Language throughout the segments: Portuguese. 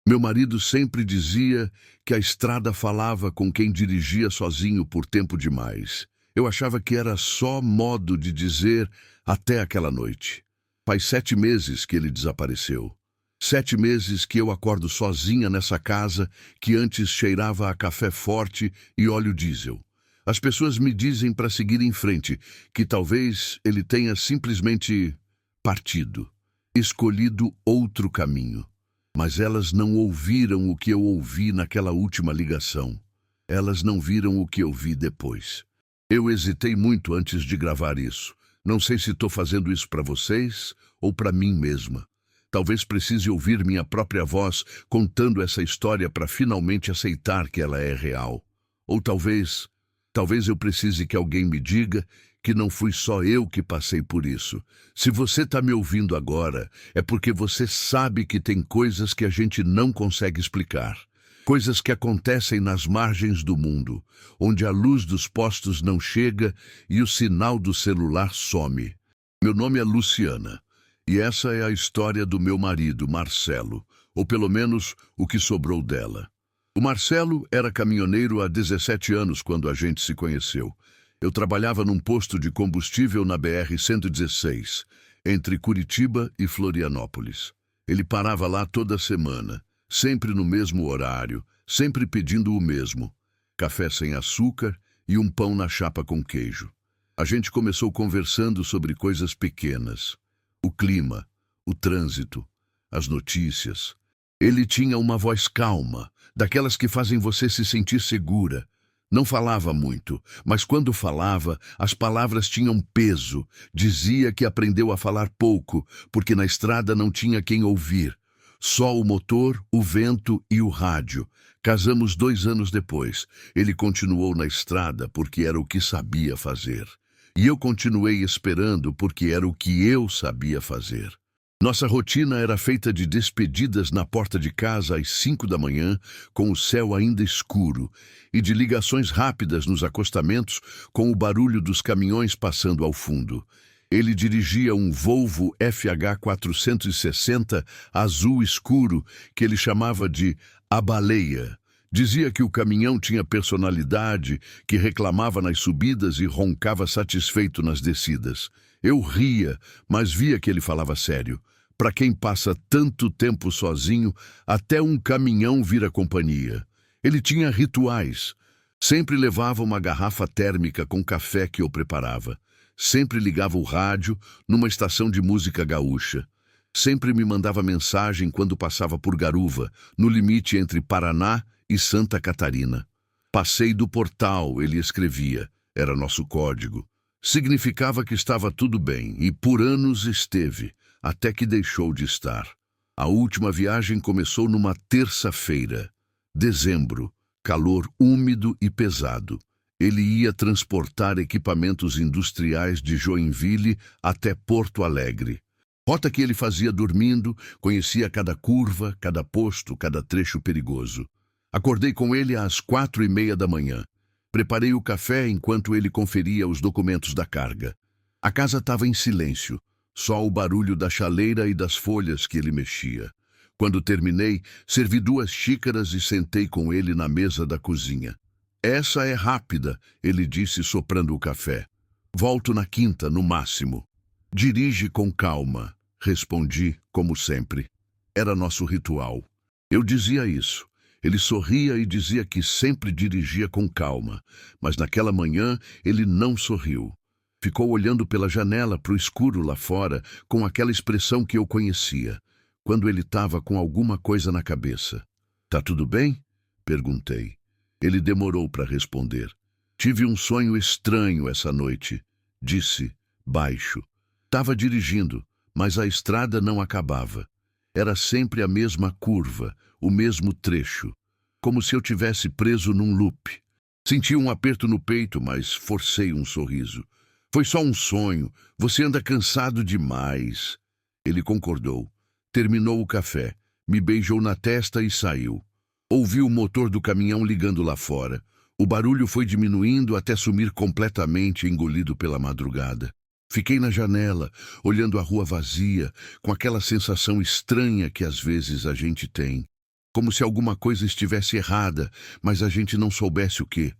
Meu marido sempre dizia que a estrada falava com quem dirigia sozinho por tempo demais. Eu achava que era só modo de dizer até aquela noite. Faz 7 meses que ele desapareceu. 7 meses que eu acordo sozinha nessa casa que antes cheirava a café forte e óleo diesel. As pessoas me dizem para seguir em frente, que talvez ele tenha simplesmente partido, escolhido outro caminho. Mas elas não ouviram o que eu ouvi naquela última ligação. Elas não viram o que eu vi depois. Eu hesitei muito antes de gravar isso. Não sei se estou fazendo isso para vocês ou para mim mesma. Talvez precise ouvir minha própria voz contando essa história para finalmente aceitar que ela é real. Ou talvez eu precise que alguém me diga que não fui só eu que passei por isso. Se você está me ouvindo agora, é porque você sabe que tem coisas que a gente não consegue explicar. Coisas que acontecem nas margens do mundo, onde a luz dos postos não chega e o sinal do celular some. Meu nome é Luciana, e essa é a história do meu marido, Marcelo, ou pelo menos o que sobrou dela. O Marcelo era caminhoneiro há 17 anos quando a gente se conheceu. Eu trabalhava num posto de combustível na BR-116, entre Curitiba e Florianópolis. Ele parava lá toda semana, sempre no mesmo horário, sempre pedindo o mesmo: café sem açúcar e um pão na chapa com queijo. A gente começou conversando sobre coisas pequenas: o clima, o trânsito, as notícias. Ele tinha uma voz calma, daquelas que fazem você se sentir segura. Não falava muito, mas quando falava, as palavras tinham peso. Dizia que aprendeu a falar pouco, porque na estrada não tinha quem ouvir. Só o motor, o vento e o rádio. Casamos 2 anos depois. Ele continuou na estrada porque era o que sabia fazer. E eu continuei esperando porque era o que eu sabia fazer. Nossa rotina era feita de despedidas na porta de casa às 5 da manhã, com o céu ainda escuro, e de ligações rápidas nos acostamentos, com o barulho dos caminhões passando ao fundo. Ele dirigia um Volvo FH460 azul escuro, que ele chamava de A Baleia. Dizia que o caminhão tinha personalidade, que reclamava nas subidas e roncava satisfeito nas descidas. Eu ria, mas via que ele falava sério. Para quem passa tanto tempo sozinho, até um caminhão vira companhia. Ele tinha rituais. Sempre levava uma garrafa térmica com café que eu preparava. Sempre ligava o rádio numa estação de música gaúcha. Sempre me mandava mensagem quando passava por Garuva, no limite entre Paraná e Santa Catarina. Passei do portal, ele escrevia. Era nosso código. Significava que estava tudo bem, e por anos esteve, até que deixou de estar. A última viagem começou numa terça-feira, dezembro, calor úmido e pesado. Ele ia transportar equipamentos industriais de Joinville até Porto Alegre. Rota que ele fazia dormindo, conhecia cada curva, cada posto, cada trecho perigoso. Acordei com ele às 4:30 da manhã. Preparei o café enquanto ele conferia os documentos da carga. A casa estava em silêncio, só o barulho da chaleira e das folhas que ele mexia. Quando terminei, servi 2 xícaras e sentei com ele na mesa da cozinha. Essa é rápida, ele disse soprando o café. Volto na quinta, no máximo. Dirige com calma, respondi, como sempre. Era nosso ritual. Eu dizia isso. Ele sorria e dizia que sempre dirigia com calma, mas naquela manhã ele não sorriu. Ficou olhando pela janela para o escuro lá fora, com aquela expressão que eu conhecia, quando ele estava com alguma coisa na cabeça. Tá tudo bem? Perguntei. Ele demorou para responder. Tive um sonho estranho essa noite, disse, baixo. Tava dirigindo, mas a estrada não acabava. Era sempre a mesma curva, o mesmo trecho, como se eu tivesse preso num loop. Senti um aperto no peito, mas forcei um sorriso. Foi só um sonho, você anda cansado demais. Ele concordou. Terminou o café, me beijou na testa e saiu. Ouvi o motor do caminhão ligando lá fora. O barulho foi diminuindo até sumir completamente, engolido pela madrugada. Fiquei na janela, olhando a rua vazia, com aquela sensação estranha que às vezes a gente tem. como se alguma coisa estivesse errada, mas a gente não soubesse o quê.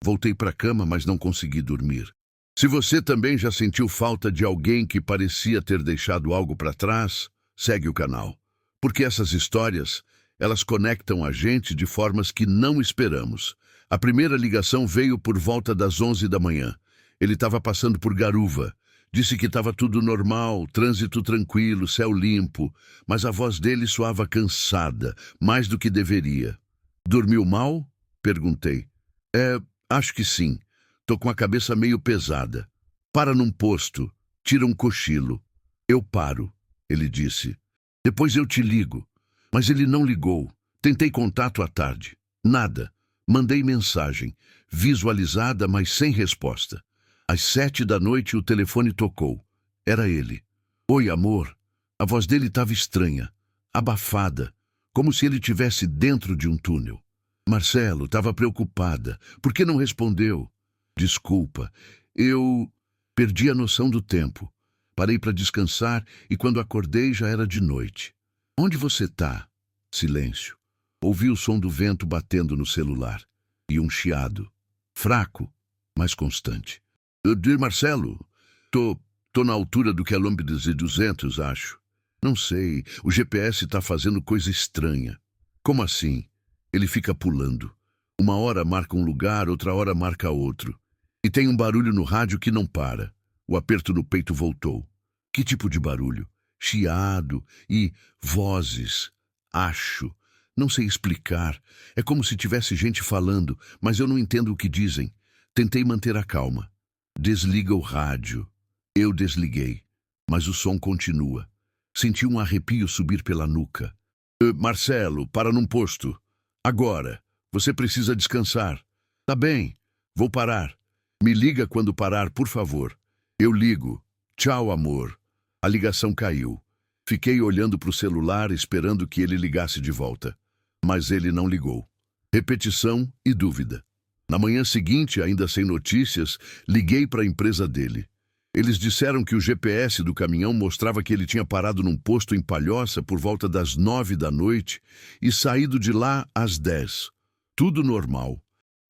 Voltei para a cama, mas não consegui dormir. Se você também já sentiu falta de alguém que parecia ter deixado algo para trás, segue o canal. Porque essas histórias, elas conectam a gente de formas que não esperamos. A primeira ligação veio por volta das 11 da manhã. Ele estava passando por Garuva. Disse que estava tudo normal, trânsito tranquilo, céu limpo, mas a voz dele soava cansada, mais do que deveria. Dormiu mal? Perguntei. Acho que sim. Tô com a cabeça meio pesada. Para num posto, tira um cochilo. Eu paro, ele disse. Depois eu te ligo. Mas ele não ligou. Tentei contato à tarde. Nada. Mandei mensagem, visualizada, mas sem resposta. Às 7 da noite o telefone tocou. Era ele. Oi, amor. A voz dele estava estranha, abafada, como se ele estivesse dentro de um túnel. Marcelo estava preocupada. Por que não respondeu? Desculpa. Eu perdi a noção do tempo. Parei para descansar e quando acordei já era de noite. Onde você está? Silêncio. Ouvi o som do vento batendo no celular. E um chiado. Fraco, mas constante. Marcelo, tô na altura do quilômetro 200, acho. Não sei, o GPS está fazendo coisa estranha. Como assim? Ele fica pulando. Uma hora marca um lugar, outra hora marca outro. E tem um barulho no rádio que não para. O aperto no peito voltou. Que tipo de barulho? Chiado e vozes. Acho. Não sei explicar. É como se tivesse gente falando, mas eu não entendo o que dizem. Tentei manter a calma. Desliga o rádio. Eu desliguei, mas o som continua. Senti um arrepio subir pela nuca. Marcelo, para num posto. Agora. Você precisa descansar. Tá bem, vou parar. Me liga quando parar, por favor. Eu ligo. Tchau, amor. A ligação caiu. Fiquei olhando para o celular, esperando que ele ligasse de volta. Mas ele não ligou. Repetição e dúvida. Na manhã seguinte, ainda sem notícias, liguei para a empresa dele. Eles disseram que o GPS do caminhão mostrava que ele tinha parado num posto em Palhoça por volta das 9 da noite e saído de lá às 10. Tudo normal.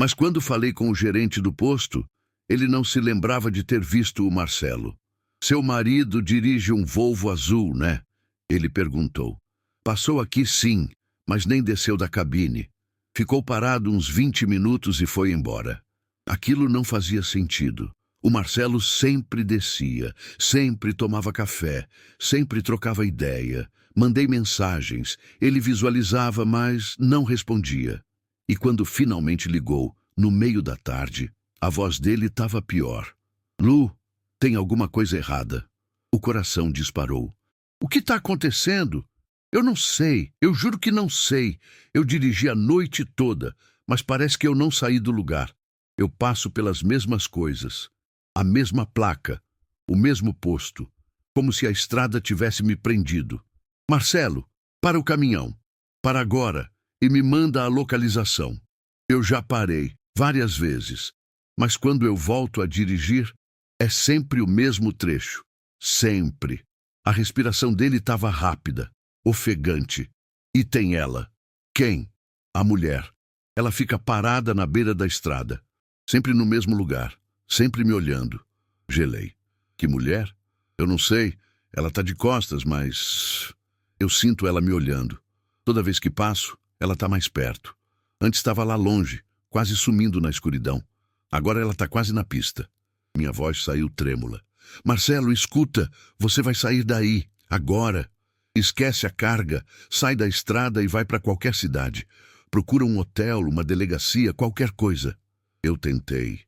Mas quando falei com o gerente do posto, ele não se lembrava de ter visto o Marcelo. Seu marido dirige um Volvo azul, né? Ele perguntou. Passou aqui sim, mas nem desceu da cabine. Ficou parado uns 20 minutos e foi embora. Aquilo não fazia sentido. O Marcelo sempre descia, sempre tomava café, sempre trocava ideia. Mandei mensagens, ele visualizava, mas não respondia. E quando finalmente ligou, no meio da tarde, a voz dele estava pior. Lu, tem alguma coisa errada. O coração disparou. O que está acontecendo? Eu não sei, eu juro que não sei. Eu dirigi a noite toda, mas parece que eu não saí do lugar. Eu passo pelas mesmas coisas, a mesma placa, o mesmo posto, como se a estrada tivesse me prendido. Marcelo, para o caminhão, para agora, e me manda a localização. Eu já parei, várias vezes, mas quando eu volto a dirigir, é sempre o mesmo trecho. Sempre. A respiração dele estava rápida, ofegante. E tem ela. Quem? A mulher. Ela fica parada na beira da estrada, sempre no mesmo lugar, sempre me olhando. Gelei. Que mulher? Eu não sei. Ela tá de costas, mas eu sinto ela me olhando. Toda vez que passo, ela tá mais perto. Antes estava lá longe, quase sumindo na escuridão. Agora ela tá quase na pista. Minha voz saiu trêmula. Marcelo, escuta, você vai sair daí, agora. Esquece a carga, sai da estrada e vai para qualquer cidade. Procura um hotel, uma delegacia, qualquer coisa. Eu tentei,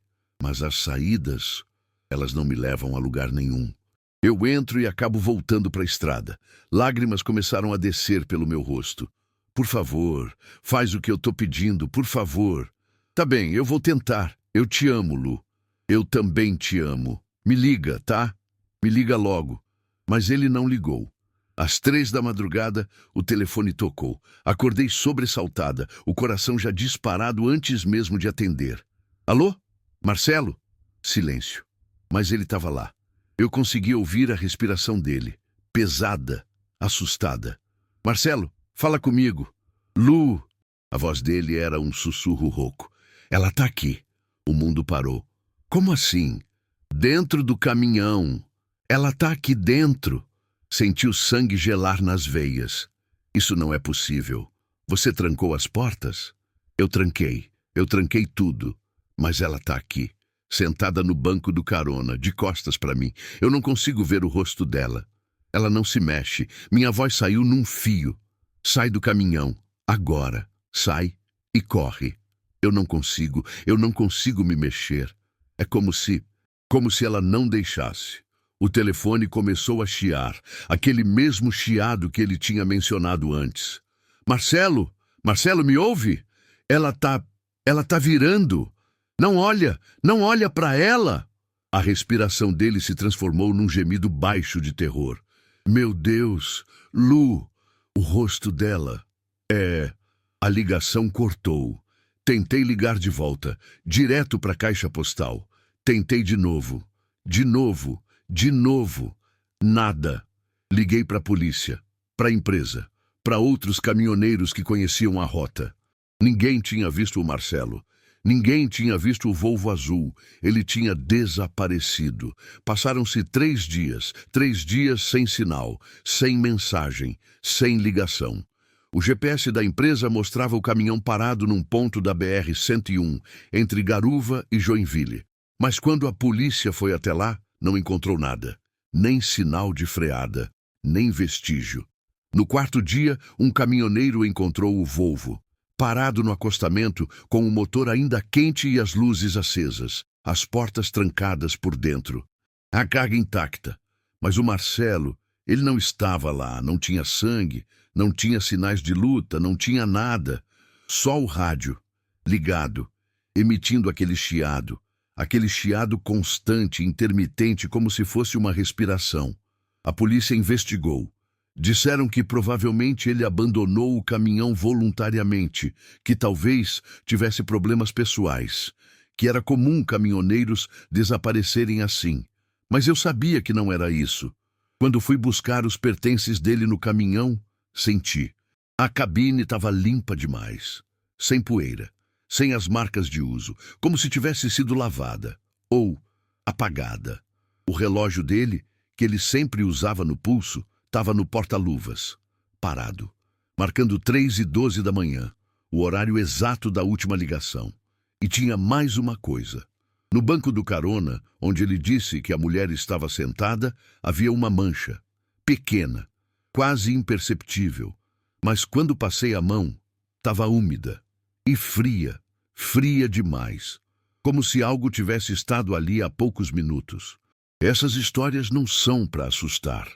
mas as saídas, elas não me levam a lugar nenhum. Eu entro e acabo voltando para a estrada. Lágrimas começaram a descer pelo meu rosto. Por favor, faz o que eu tô pedindo, por favor. Tá bem, eu vou tentar. Eu te amo, Lu. Eu também te amo. Me liga, tá? Me liga logo. Mas ele não ligou. Às 3 da madrugada, o telefone tocou. Acordei sobressaltada, o coração já disparado antes mesmo de atender. Alô? Marcelo? Silêncio. Mas ele estava lá. Eu consegui ouvir a respiração dele, pesada, assustada. Marcelo, fala comigo. Lu! A voz dele era um sussurro rouco. Ela tá aqui. O mundo parou. Como assim? Dentro do caminhão. Ela tá aqui dentro. Senti o sangue gelar nas veias. Isso não é possível. Você trancou as portas? Eu tranquei tudo. Mas ela tá aqui, sentada no banco do carona, de costas para mim. Eu não consigo ver o rosto dela. Ela não se mexe. Minha voz saiu num fio. Sai do caminhão. Agora. Sai e corre. Eu não consigo me mexer. É como se ela não deixasse. O telefone começou a chiar, aquele mesmo chiado que ele tinha mencionado antes. Marcelo, me ouve? Ela tá virando. Não olha para ela. A respiração dele se transformou num gemido baixo de terror. Meu Deus, Lu, o rosto dela. A ligação cortou. Tentei ligar de volta, direto para a caixa postal. Tentei de novo. Nada. Liguei para a polícia, para a empresa, para outros caminhoneiros que conheciam a rota. Ninguém tinha visto o Marcelo. Ninguém tinha visto o Volvo azul. Ele tinha desaparecido. Passaram-se 3 dias. 3 dias sem sinal, sem mensagem, sem ligação. O GPS da empresa mostrava o caminhão parado num ponto da BR-101, entre Garuva e Joinville. Mas quando a polícia foi até lá, não encontrou nada. Nem sinal de freada, nem vestígio. No 4º dia, um caminhoneiro encontrou o Volvo, parado no acostamento, com o motor ainda quente e as luzes acesas, as portas trancadas por dentro. A carga intacta. Mas o Marcelo, ele não estava lá, não tinha sangue, não tinha sinais de luta, não tinha nada. Só o rádio, ligado, emitindo aquele chiado constante, intermitente, como se fosse uma respiração. A polícia investigou. Disseram que provavelmente ele abandonou o caminhão voluntariamente, que talvez tivesse problemas pessoais, que era comum caminhoneiros desaparecerem assim. Mas eu sabia que não era isso. Quando fui buscar os pertences dele no caminhão, senti. A cabine estava limpa demais, sem poeira, sem as marcas de uso, como se tivesse sido lavada ou apagada. O relógio dele, que ele sempre usava no pulso, estava no porta-luvas, parado, marcando 3h12 da manhã, o horário exato da última ligação. E tinha mais uma coisa. No banco do carona, onde ele disse que a mulher estava sentada, havia uma mancha, pequena, quase imperceptível, mas quando passei a mão, estava úmida e fria demais, como se algo tivesse estado ali há poucos minutos. Essas histórias não são para assustar,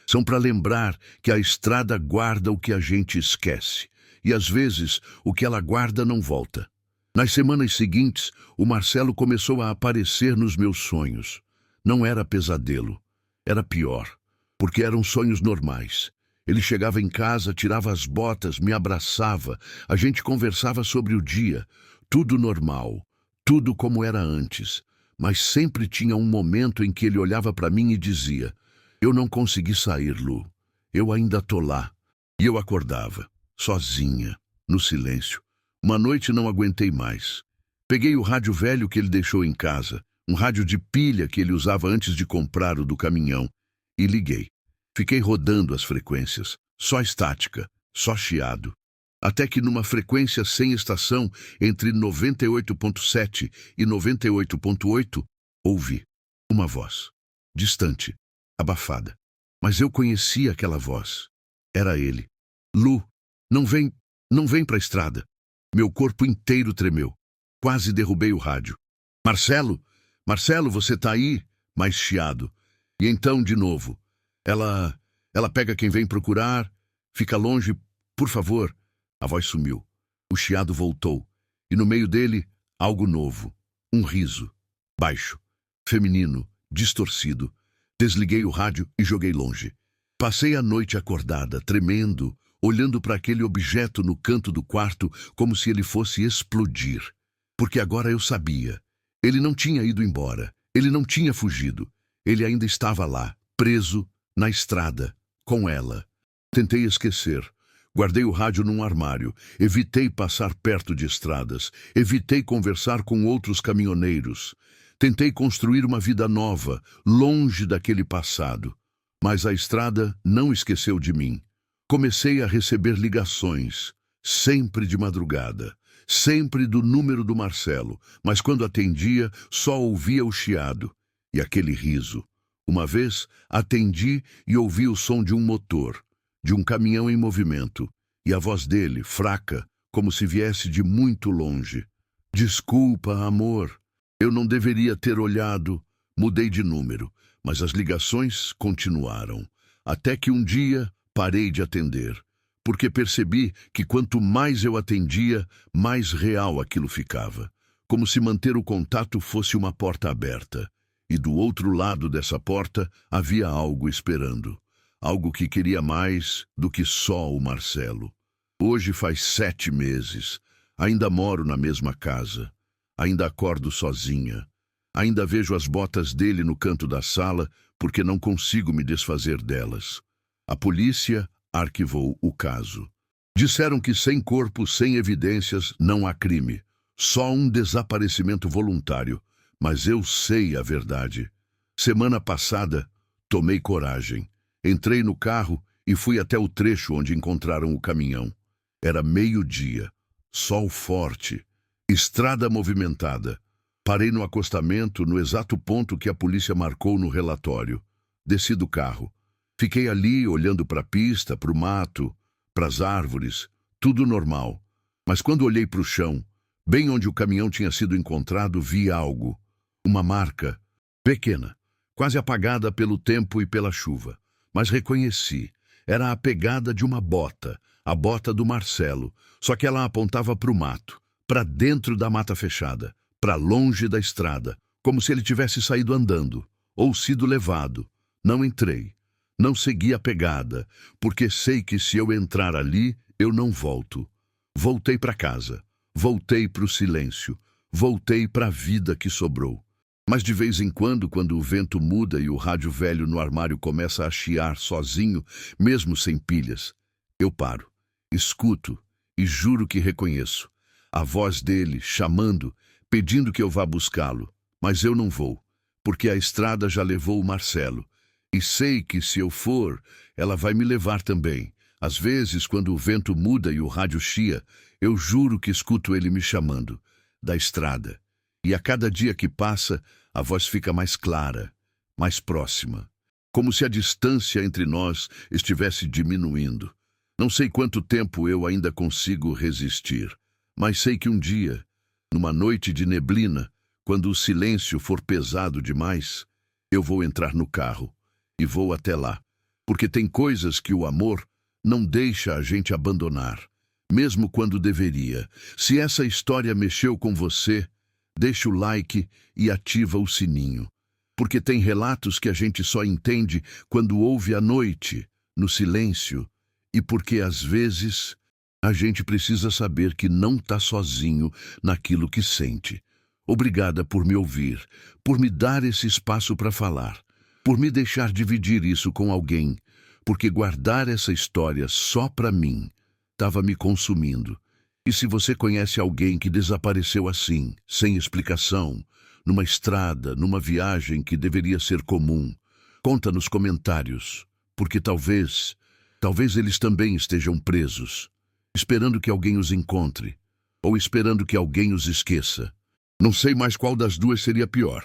são para lembrar que a estrada guarda o que a gente esquece, e às vezes o que ela guarda não volta. Nas semanas seguintes, o Marcelo começou a aparecer nos meus sonhos. Não era pesadelo, era pior, porque eram sonhos normais. Ele chegava em casa, tirava as botas, me abraçava, a gente conversava sobre o dia, tudo normal, tudo como era antes. Mas sempre tinha um momento em que ele olhava para mim e dizia: eu não consegui sair, Lu, eu ainda tô lá. E eu acordava, sozinha, no silêncio. Uma noite não aguentei mais. Peguei o rádio velho que ele deixou em casa, um rádio de pilha que ele usava antes de comprar o do caminhão, e liguei. Fiquei rodando as frequências, só estática, só chiado. Até que numa frequência sem estação, entre 98.7 e 98.8, ouvi uma voz, distante, abafada. Mas eu conhecia aquela voz. Era ele. Lu, não vem pra estrada. Meu corpo inteiro tremeu. Quase derrubei o rádio. Marcelo, você tá aí? Mais chiado. E então, de novo. Ela pega quem vem procurar. Fica longe, por favor. A voz sumiu. O chiado voltou. E no meio dele, algo novo. Um riso. Baixo. Feminino. Distorcido. Desliguei o rádio e joguei longe. Passei a noite acordada, tremendo, olhando para aquele objeto no canto do quarto como se ele fosse explodir. Porque agora eu sabia. Ele não tinha ido embora. Ele não tinha fugido. Ele ainda estava lá, preso, na estrada, com ela. Tentei esquecer. Guardei o rádio num armário, evitei passar perto de estradas, evitei conversar com outros caminhoneiros. Tentei construir uma vida nova, longe daquele passado. Mas a estrada não esqueceu de mim. Comecei a receber ligações, sempre de madrugada, sempre do número do Marcelo, mas quando atendia, só ouvia o chiado e aquele riso. Uma vez, atendi e ouvi o som de um motor, de um caminhão em movimento, e a voz dele, fraca, como se viesse de muito longe. Desculpa, amor. Eu não deveria ter olhado. Mudei de número, mas as ligações continuaram. Até que um dia parei de atender, porque percebi que quanto mais eu atendia, mais real aquilo ficava. Como se manter o contato fosse uma porta aberta. E do outro lado dessa porta havia algo esperando. Algo que queria mais do que só o Marcelo. Hoje faz 7 meses. Ainda moro na mesma casa. Ainda acordo sozinha. Ainda vejo as botas dele no canto da sala porque não consigo me desfazer delas. A polícia arquivou o caso. Disseram que sem corpo, sem evidências, não há crime. Só um desaparecimento voluntário. Mas eu sei a verdade. Semana passada, tomei coragem. Entrei no carro e fui até o trecho onde encontraram o caminhão. Era meio-dia, sol forte, estrada movimentada. Parei no acostamento, no exato ponto que a polícia marcou no relatório. Desci do carro. Fiquei ali olhando para a pista, para o mato, para as árvores, tudo normal. Mas quando olhei para o chão, bem onde o caminhão tinha sido encontrado, vi algo. Uma marca, pequena, quase apagada pelo tempo e pela chuva. Mas reconheci. Era a pegada de uma bota, a bota do Marcelo, só que ela apontava para o mato, para dentro da mata fechada, para longe da estrada, como se ele tivesse saído andando, ou sido levado. Não entrei. Não segui a pegada, porque sei que se eu entrar ali, eu não volto. Voltei para casa. Voltei para o silêncio. Voltei para a vida que sobrou. Mas de vez em quando o vento muda e o rádio velho no armário começa a chiar sozinho, mesmo sem pilhas, eu paro, escuto e juro que reconheço. A voz dele chamando, pedindo que eu vá buscá-lo. Mas eu não vou, porque a estrada já levou o Marcelo. E sei que se eu for, ela vai me levar também. Às vezes, quando o vento muda e o rádio chia, eu juro que escuto ele me chamando, da estrada. E a cada dia que passa, a voz fica mais clara, mais próxima. Como se a distância entre nós estivesse diminuindo. Não sei quanto tempo eu ainda consigo resistir, mas sei que um dia, numa noite de neblina, quando o silêncio for pesado demais, eu vou entrar no carro e vou até lá. Porque tem coisas que o amor não deixa a gente abandonar, mesmo quando deveria. Se essa história mexeu com você, deixa o like e ativa o sininho, porque tem relatos que a gente só entende quando ouve à noite, no silêncio, e porque às vezes a gente precisa saber que não está sozinho naquilo que sente. Obrigada por me ouvir, por me dar esse espaço para falar, por me deixar dividir isso com alguém, porque guardar essa história só para mim estava me consumindo. E se você conhece alguém que desapareceu assim, sem explicação, numa estrada, numa viagem que deveria ser comum, conta nos comentários, porque talvez eles também estejam presos, esperando que alguém os encontre, ou esperando que alguém os esqueça. Não sei mais qual das duas seria pior.